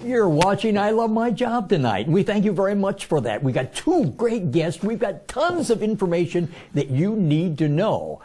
You're watching I Love My Job tonight, and we thank you very much for that. We got two great guests. We've got tons of information that you need to know.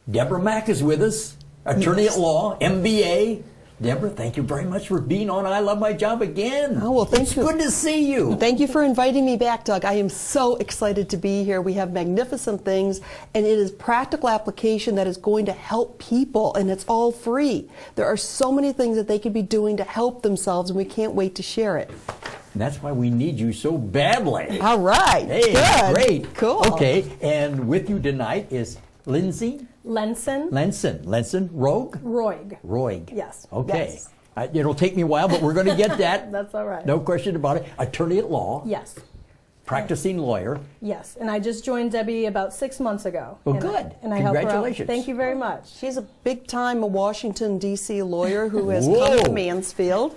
Deborah Mack is with us, attorney at law, MBA. Deborah, thank you very much for being on I Love My Job again. Oh, well, thank you. It's good to see you. Thank you for inviting me back, Doug. I am so excited to be here. We have magnificent things, and it is practical application that is going to help people, and it's all free. There are so many things that they could be doing to help themselves, and we can't wait to share it. And that's why we need you so badly. All right. Hey, good. Great. Cool. Okay, and with you tonight is Lindsay? Lenson. Rogue? Roig. Yes. Okay. Yes. It'll take me a while, but we're going to get that. That's all right. No question about it. Attorney at law. Yes. Practicing lawyer. Yes. And I just joined Debbie about 6 months ago. Well, and good. And I help her out. Congratulations. Thank you very much. She's a big-time Washington, D.C. lawyer who has Whoa. come to Mansfield.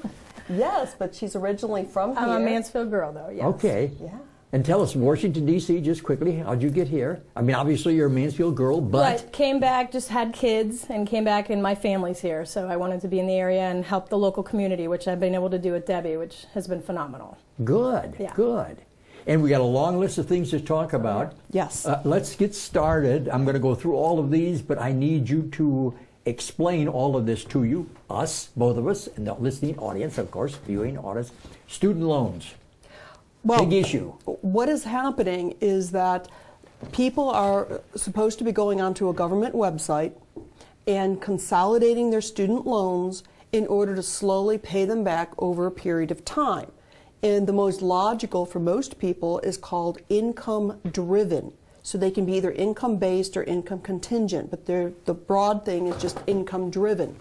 Yes, but she's originally from here. I'm a Mansfield girl, though, yes. Okay. Yeah. And tell us, Washington, D.C., just quickly, how'd you get here? I mean, obviously you're a Mansfield girl, but... Right. Came back, just had kids, and came back, and my family's here, so I wanted to be in the area and help the local community, which I've been able to do with Debbie, which has been phenomenal. Good, Yeah. good. And we got a long list of things to talk about. Yes. Let's get started. I'm going to go through all of these, but I need you to explain all of this to you, us, both of us, and the listening audience, of course, viewing audience. Student loans. Well, Big issue. What is happening is that people are supposed to be going onto a government website and consolidating their student loans in order to slowly pay them back over a period of time. And the most logical for most people is called income driven. So they can be either income based or income contingent, but the broad thing is just income driven.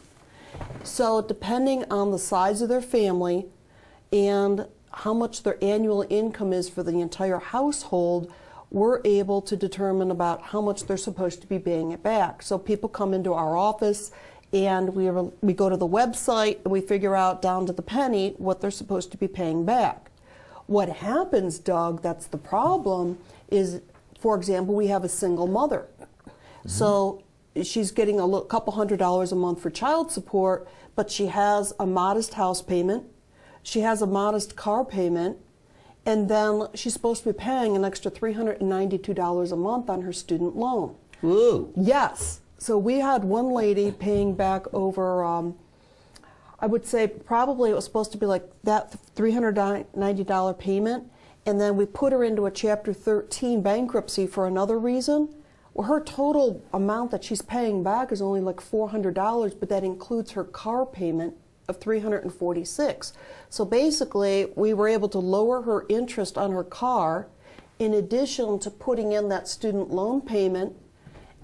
So depending on the size of their family and how much their annual income is for the entire household, we're able to determine about how much they're supposed to be paying it back. So people come into our office and we go to the website and we figure out down to the penny what they're supposed to be paying back. What happens, Doug, that's the problem, is, for example, we have a single mother. Mm-hmm. So she's getting a couple $100s a month for child support, but she has a modest house payment. She has a modest car payment, and then she's supposed to be paying an extra $392 a month on her student loan. Ooh. Yes. So we had one lady paying back over, I would say probably it was supposed to be like that $390 payment, and then we put her into a Chapter 13 bankruptcy for another reason. Well, her total amount that she's paying back is only like $400, but that includes her car payment of $346. So basically, we were able to lower her interest on her car in addition to putting in that student loan payment,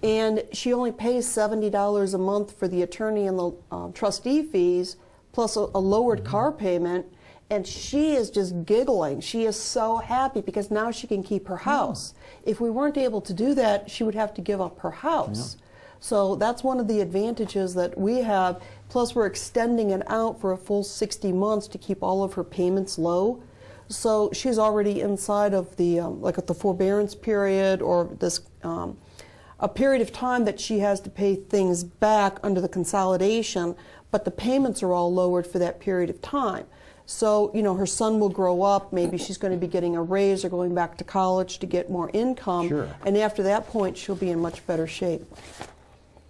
and she only pays $70 a month for the attorney and the trustee fees, plus a lowered car payment, and she is just giggling. She is so happy because now she can keep her house. If we weren't able to do that, she would have to give up her house. Yeah. So that's one of the advantages that we have. Plus, we're extending it out for a full 60 months to keep all of her payments low. So she's already inside of the, like at the forbearance period, or this, a period of time that she has to pay things back under the consolidation, but the payments are all lowered for that period of time. So, you know, her son will grow up, maybe she's going to be getting a raise or going back to college to get more income. Sure. And after that point, she'll be in much better shape.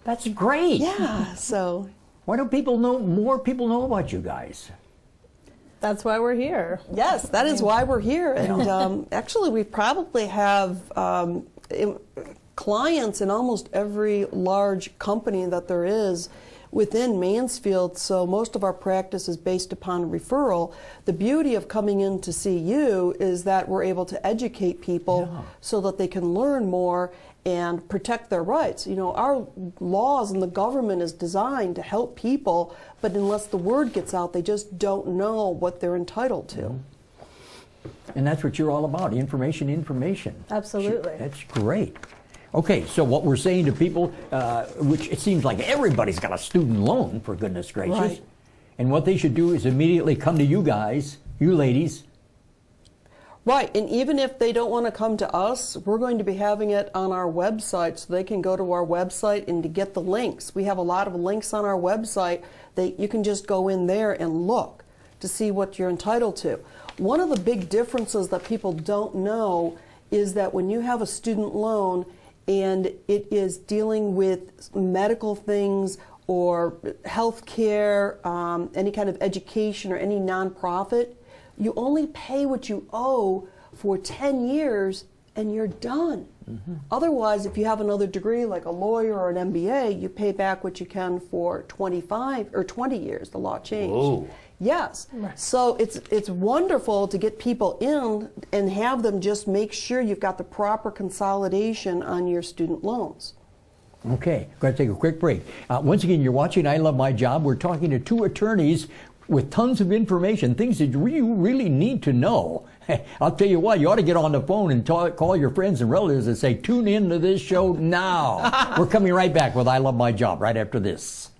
That's great. Yeah, so. Why don't more people know about you guys? That's why we're here. Yes, that is why we're here. And actually, we probably have clients in almost every large company that there is within Mansfield, so most of our practice is based upon referral. The beauty of coming in to see you is that we're able to educate people so that they can learn more and protect their rights. You know, our laws and the government is designed to help people, but unless the word gets out, they just don't know what they're entitled to. And that's what you're all about, information. Absolutely. That's great. Okay, so what we're saying to people, which it seems like everybody's got a student loan, for goodness gracious, right. And what they should do is immediately come to you guys, you ladies. Right, and even if they don't want to come to us, we're going to be having it on our website, so they can go to our website and to get the links. We have a lot of links on our website that you can just go in there and look. to see what you're entitled to. One of the big differences that people don't know is that when you have a student loan and it is dealing with medical things or health care, any kind of education or any nonprofit, you only pay what you owe for 10 years and you're done. Otherwise, if you have another degree like a lawyer or an MBA, you pay back what you can for 25 or 20 years. The law changed. Whoa. Yes. So it's wonderful to get people in and have them just make sure you've got the proper consolidation on your student loans. Okay, going to take a quick break. Once again, you're watching I Love My Job. We're talking to two attorneys with tons of information, things that you really need to know. I'll tell you what, you ought to get on the phone and call your friends and relatives and say, tune in to this show now. We're coming right back with I Love My Job right after this.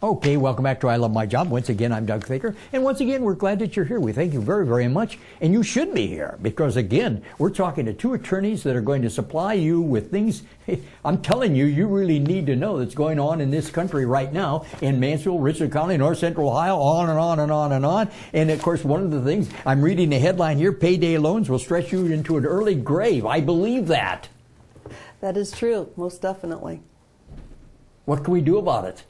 Okay, welcome back to I Love My Job. Once again, I'm Doug Thaker. And once again, we're glad that you're here. We thank you very, very much. And you should be here because, again, we're talking to two attorneys that are going to supply you with things, I'm telling you, you really need to know that's going on in this country right now in Mansfield, Richland County, North Central Ohio, on and on and on and on. And, of course, one of the things, I'm reading the headline here, payday loans will stretch you into an early grave. I believe that. That is true, most definitely. What can we do about it?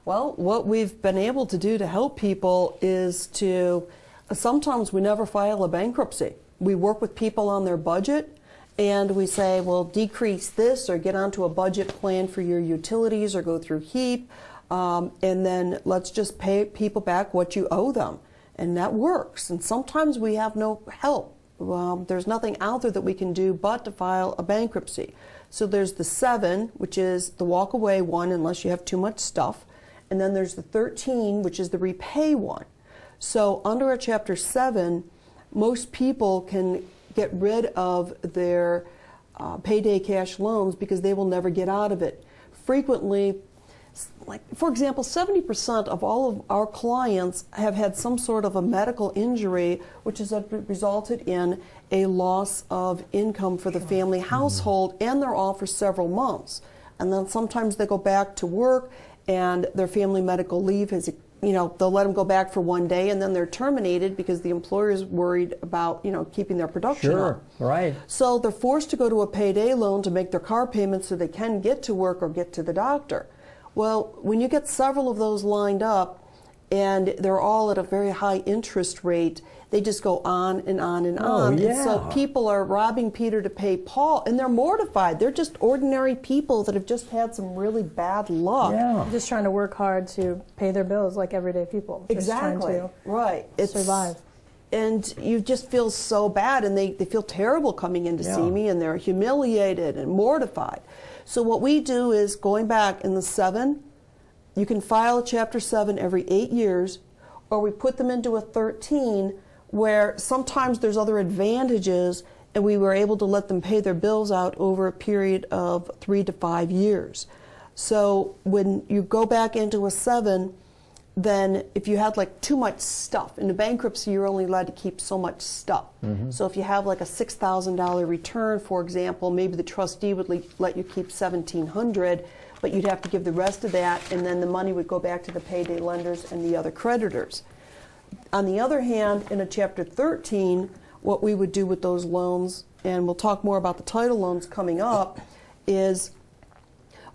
Well, what we've been able to do to help people is to, sometimes we never file a bankruptcy. We work with people on their budget and we say, well, decrease this or get onto a budget plan for your utilities or go through HEAP, and then let's just pay people back what you owe them. And that works. And sometimes we have no help. There's nothing out there that we can do but to file a bankruptcy. So there's the 7, which is the walk away one unless you have too much stuff. And then there's the 13, which is the repay one. So under a Chapter 7, most people can get rid of their payday cash loans because they will never get out of it. Frequently, like for example, 70% of all of our clients have had some sort of a medical injury which has resulted in a loss of income for the family household, and they're off for several months. And then sometimes they go back to work and their family medical leave has, they'll let them go back for one day and then they're terminated because the employer is worried about, keeping their production up. Sure, right. So they're forced to go to a payday loan to make their car payments so they can get to work or get to the doctor. Well, when you get several of those lined up and they're all at a very high interest rate, they just go on and on and on. Yeah. And so people are robbing Peter to pay Paul, and they're mortified. They're just ordinary people that have just had some really bad luck. Yeah. Just trying to work hard to pay their bills like everyday people. Just Exactly. trying to Right. survive. And you just feel so bad, and they feel terrible coming in to see me, and they're humiliated and mortified. So what we do is, going back in the 7, you can file a Chapter 7 every 8 years, or we put them into a 13 where sometimes there's other advantages, and we were able to let them pay their bills out over a period of 3 to 5 years. So when you go back into a 7, then if you had like too much stuff, in a bankruptcy you're only allowed to keep so much stuff. So if you have like a $6,000 return, for example, maybe the trustee would let you keep $1,700, but you'd have to give the rest of that, and then the money would go back to the payday lenders and the other creditors. On the other hand, in a Chapter 13, what we would do with those loans, and we'll talk more about the title loans coming up, is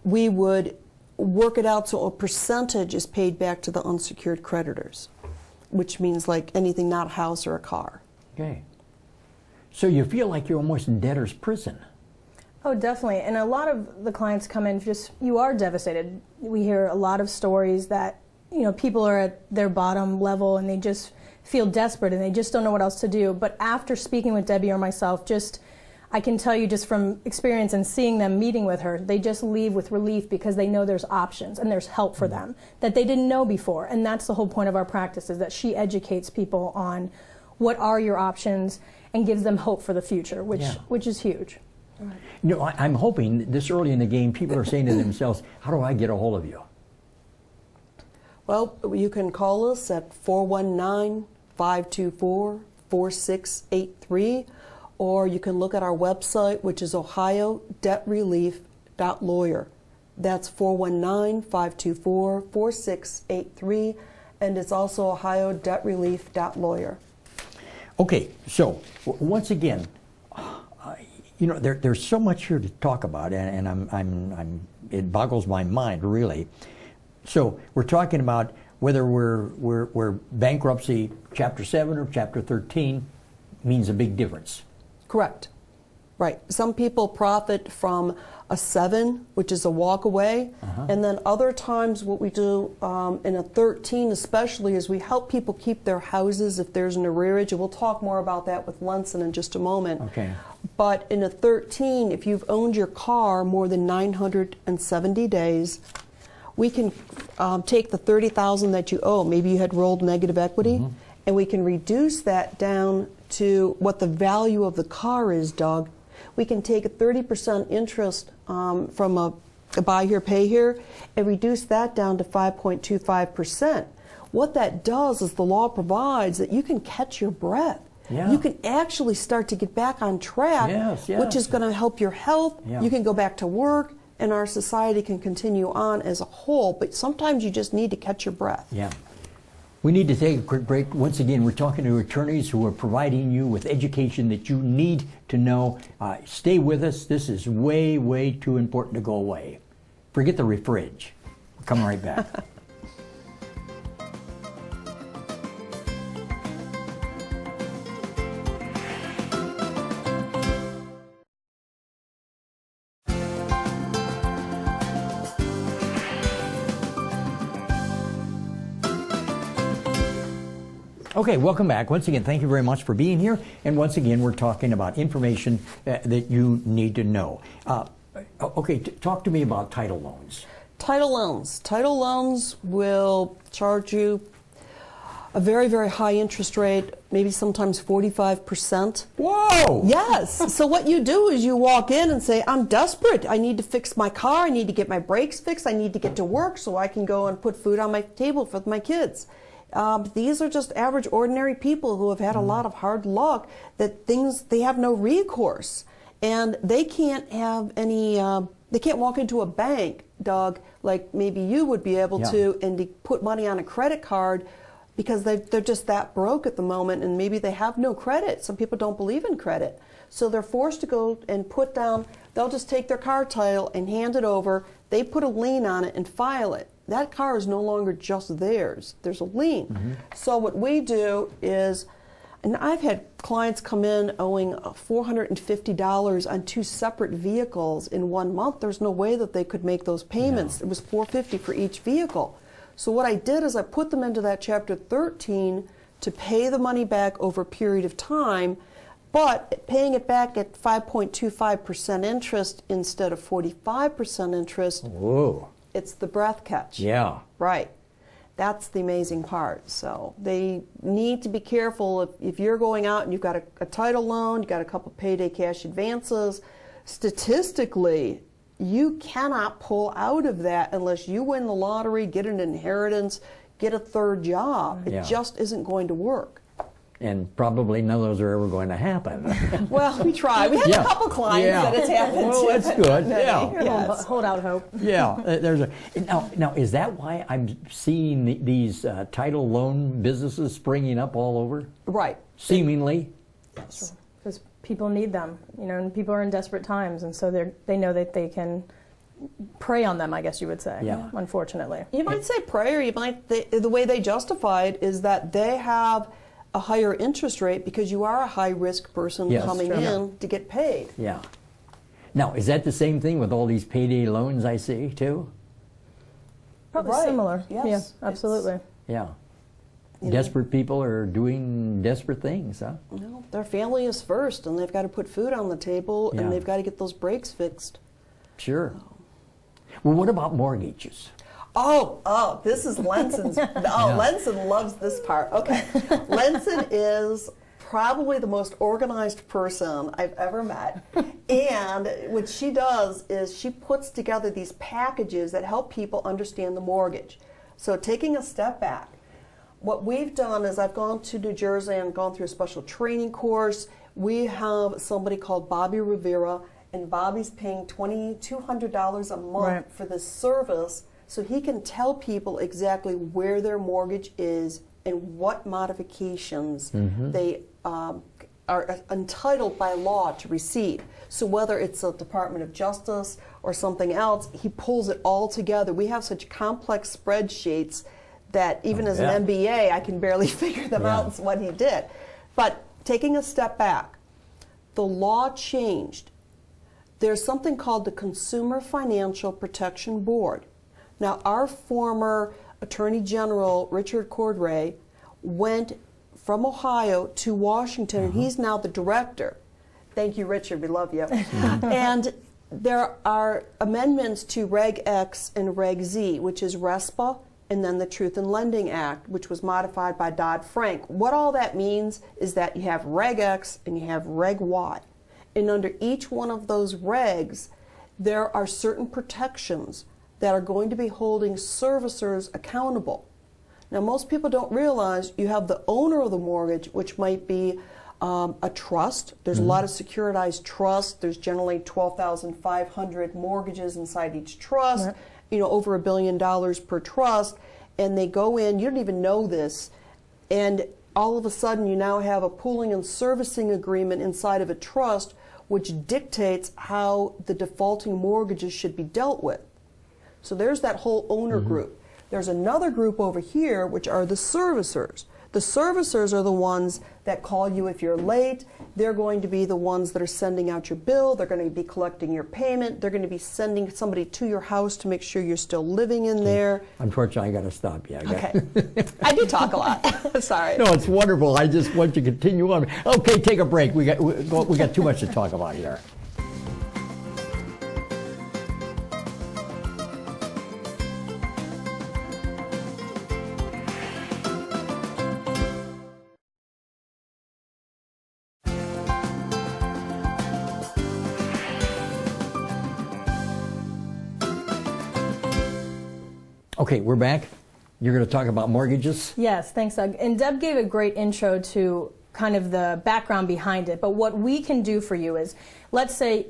we would work it out so a percentage is paid back to the unsecured creditors, which means like anything not a house or a car. Okay. So you feel like you're almost in debtor's prison. Oh, definitely. And a lot of the clients come in you are devastated. We hear a lot of stories that, people are at their bottom level and they just feel desperate and they just don't know what else to do. But after speaking with Debbie or myself, I can tell you just from experience and seeing them meeting with her, they just leave with relief because they know there's options and there's help for them that they didn't know before. And that's the whole point of our practice, is that she educates people on what are your options and gives them hope for the future, which is huge. You know, I'm hoping this early in the game, people are saying to themselves, how do I get a hold of you? Well, you can call us at 419-524-4683, or you can look at our website, which is ohiodebtrelief.lawyer. That's 419-524-4683, and it's also ohiodebtrelief.lawyer. Okay, so once again, you know, there's so much here to talk about, and it boggles my mind, really. So we're talking about whether we're bankruptcy Chapter 7 or Chapter 13 means a big difference. Correct. Right. Some people profit from a 7, which is a walk away, and then other times what we do in a 13 especially is we help people keep their houses if there's an arrearage, and we'll talk more about that with Lenson in just a moment. Okay. But in a 13, if you've owned your car more than 970 days, we can take the $30,000 that you owe. Maybe you had rolled negative equity, and we can reduce that down to what the value of the car is, Doug. We can take a 30% interest from a buy here, pay here, and reduce that down to 5.25%. What that does is the law provides that you can catch your breath. Yeah. You can actually start to get back on track, Yes, which is yes. going to help your health. Yeah. You can go back to work, and our society can continue on as a whole. But sometimes you just need to catch your breath. Yeah. We need to take a quick break. Once again, we're talking to attorneys who are providing you with education that you need to know. Stay with us. This is way, way too important to go away. Forget the fridge. We'll come right back. Okay, welcome back. Once again, thank you very much for being here. And once again, we're talking about information that you need to know. Okay, talk to me about title loans. Title loans. Title loans will charge you a very, very high interest rate, maybe sometimes 45%. Whoa! Yes. So what you do is you walk in and say, I'm desperate. I need to fix my car. I need to get my brakes fixed. I need to get to work so I can go and put food on my table for my kids. These are just average, ordinary people who have had a lot of hard luck that they have no recourse. And they can't have any, they can't walk into a bank, Doug, like maybe you would be able to, and to put money on a credit card because they're just that broke at the moment, and maybe they have no credit. Some people don't believe in credit. So they're forced to go and put down, they'll just take their car title and hand it over. They put a lien on it and file it. That car is no longer just theirs. There's a lien. So what we do is, and I've had clients come in owing $450 on 2 separate vehicles in 1 month. There's no way that they could make those payments. It was $450 for each vehicle. So what I did is I put them into that Chapter 13 to pay the money back over a period of time, but paying it back at 5.25% interest instead of 45% interest. Whoa. It's the breath catch. Yeah. Right. That's the amazing part. So they need to be careful if you're going out and you've got a title loan, you've got a couple payday cash advances. Statistically, you cannot pull out of that unless you win the lottery, get an inheritance, get a third job. It just isn't going to work. And probably none of those are ever going to happen. Well, we try. We have a couple clients that it's happened well, to. that's good. Yeah. Yeah. Hold out hope. Yeah. Now, is that why I'm seeing these title loan businesses springing up all over? Right. Seemingly. Yes. Because people need them, and people are in desperate times, and so they know that they can prey on them, I guess you would say, unfortunately. You might say prayer. You might the way they justify it is that they have a higher interest rate because you are a high-risk person coming in to get paid. Yeah. Now, is that the same thing with all these payday loans I see, too? Probably Right. similar. Yes. Yeah, absolutely. Yeah. You Desperate people are doing desperate things, huh? know, their family is first, and they've got to put food on the table, Yeah. and they've got to get those brakes fixed. Sure. Well, what about mortgages? Oh, this is Lenson's. Lenson loves this part. Okay. Lenson is probably the most organized person I've ever met. And what she does is she puts together these packages that help people understand the mortgage. So taking a step back, what we've done is I've gone to New Jersey and gone through a special training course. We have somebody called Bobby Rivera, and Bobby's paying $2,200 a month Right. for this service, so he can tell people exactly where their mortgage is and what modifications they are entitled by law to receive. So whether it's a Department of Justice or something else, he pulls it all together. We have such complex spreadsheets that even as an MBA, I can barely figure them out. It's what he did. But taking a step back, the law changed. There's something called the Consumer Financial Protection Board. Now, our former Attorney General, Richard Cordray, went from Ohio to Washington, and he's now the director. Thank you, Richard. We love you. And there are amendments to Reg X and Reg Z, which is RESPA, and then the Truth in Lending Act, which was modified by Dodd-Frank. What all that means is that you have Reg X and you have Reg Y. And under each one of those regs, there are certain protections that are going to be holding servicers accountable. Now, most people don't realize you have the owner of the mortgage, which might be a trust. There's a lot of securitized trusts. There's generally 12,500 mortgages inside each trust, Right. Over $1 billion per trust. And they go in, you don't even know this, and all of a sudden you now have a pooling and servicing agreement inside of a trust which dictates how the defaulting mortgages should be dealt with. So there's that whole owner group. There's another group over here, which are the servicers. The servicers are the ones that call you if you're late. They're going to be the ones that are sending out your bill. They're going to be collecting your payment. They're going to be sending somebody to your house to make sure you're still living in there. Unfortunately, I got to stop you. Okay. I do talk a lot. Sorry. No, it's wonderful. I just want you to continue on. Okay, take a break. We got too much to talk about here. Okay, we're back. You're going to talk about mortgages? Yes, thanks, Doug. And Deb gave a great intro to kind of the background behind it. But what we can do for you is, let's say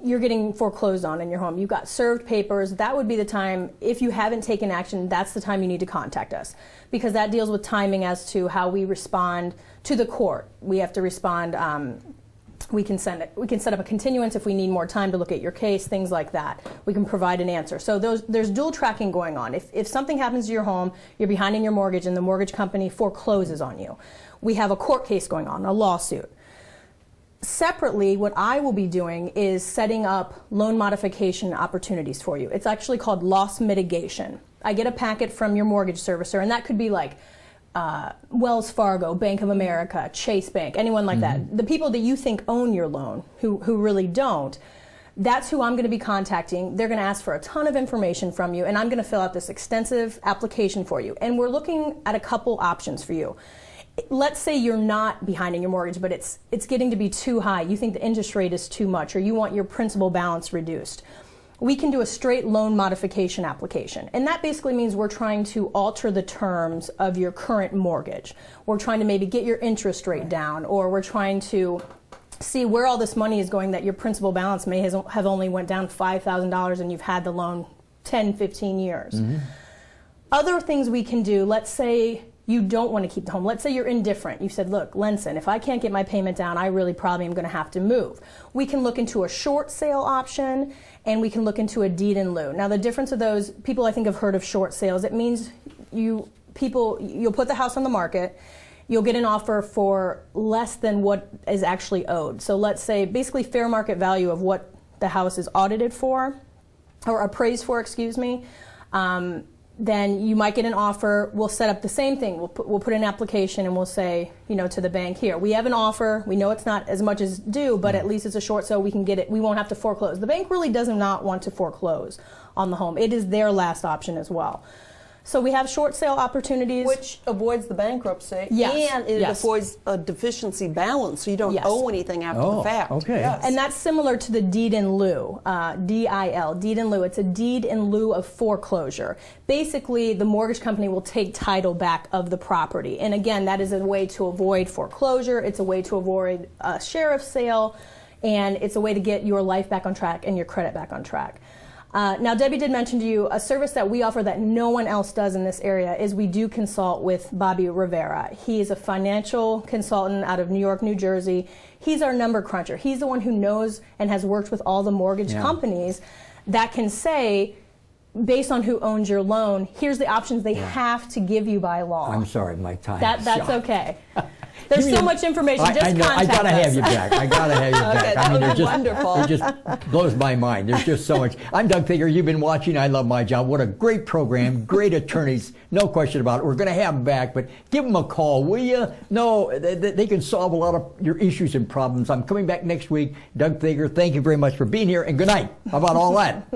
you're getting foreclosed on in your home. You've got served papers. That would be the time, if you haven't taken action, that's the time you need to contact us. Because that deals with timing as to how we respond to the court. We have to respond. We can set up a continuance if we need more time to look at your case, things like that. We can provide an answer. So there's dual tracking going on. If something happens to your home, you're behind in your mortgage and the mortgage company forecloses on you, we have a court case going on, a lawsuit. Separately, what I will be doing is setting up loan modification opportunities for you. It's actually called loss mitigation. I get a packet from your mortgage servicer, and that could be like Wells Fargo, Bank of America, Chase Bank, anyone like that. The people that you think own your loan, who really don't, that's who I'm going to be contacting. They're going to ask for a ton of information from you, and I'm going to fill out this extensive application for you. And we're looking at a couple options for you. Let's say you're not behind in your mortgage, but it's getting to be too high. You think the interest rate is too much, or you want your principal balance reduced. We can do a straight loan modification application. And that basically means we're trying to alter the terms of your current mortgage. We're trying to maybe get your interest rate down, or we're trying to see where all this money is going that your principal balance may have only went down $5,000 and you've had the loan 10, 15 years. Other things we can do, let's say you don't want to keep the home. Let's say you're indifferent. You said, look, Lenson, if I can't get my payment down, I really probably am going to have to move. We can look into a short sale option, and we can look into a deed in lieu. Now, the difference of those, people I think have heard of short sales. It means you'll put the house on the market, you'll get an offer for less than what is actually owed. So let's say basically fair market value of what the house is audited for, or appraised for, excuse me. Then you might get an offer. We'll set up the same thing. We'll put an application and we'll say, to the bank, here, we have an offer. We know it's not as much as due, but at least it's a short sale. We can get it. We won't have to foreclose. The bank really does not want to foreclose on the home. It is their last option as well. So we have short sale opportunities. Which avoids the bankruptcy, Yes. and it Yes. avoids a deficiency balance, so you don't Yes. owe anything after Oh, the fact. okay. Yes. And that's similar to the deed in lieu, DIL, deed in lieu. It's a deed in lieu of foreclosure. Basically, the mortgage company will take title back of the property. And again, that is a way to avoid foreclosure. It's a way to avoid a sheriff's sale. And it's a way to get your life back on track and your credit back on track. Now, Debbie did mention to you a service that we offer that no one else does in this area is we do consult with Bobby Rivera. He is a financial consultant out of New York, New Jersey. He's our number cruncher. He's the one who knows and has worked with all the mortgage companies that can say, based on who owns your loan, here's the options they have to give you by law. I'm sorry, my time. That's is shot. okay. There's You so mean- much information. Just I know. I contact gotta have us. you back. I gotta have you back. Okay, that would there's be wonderful. It just blows my mind. There's just so much. I'm Doug Figger. You've been watching I Love My Job. What a great program. Great attorneys. No question about it. We're going to have them back, but give them a call, will you? No, they can solve a lot of your issues and problems. I'm coming back next week. Doug Figger, thank you very much for being here, and good night. How about all that?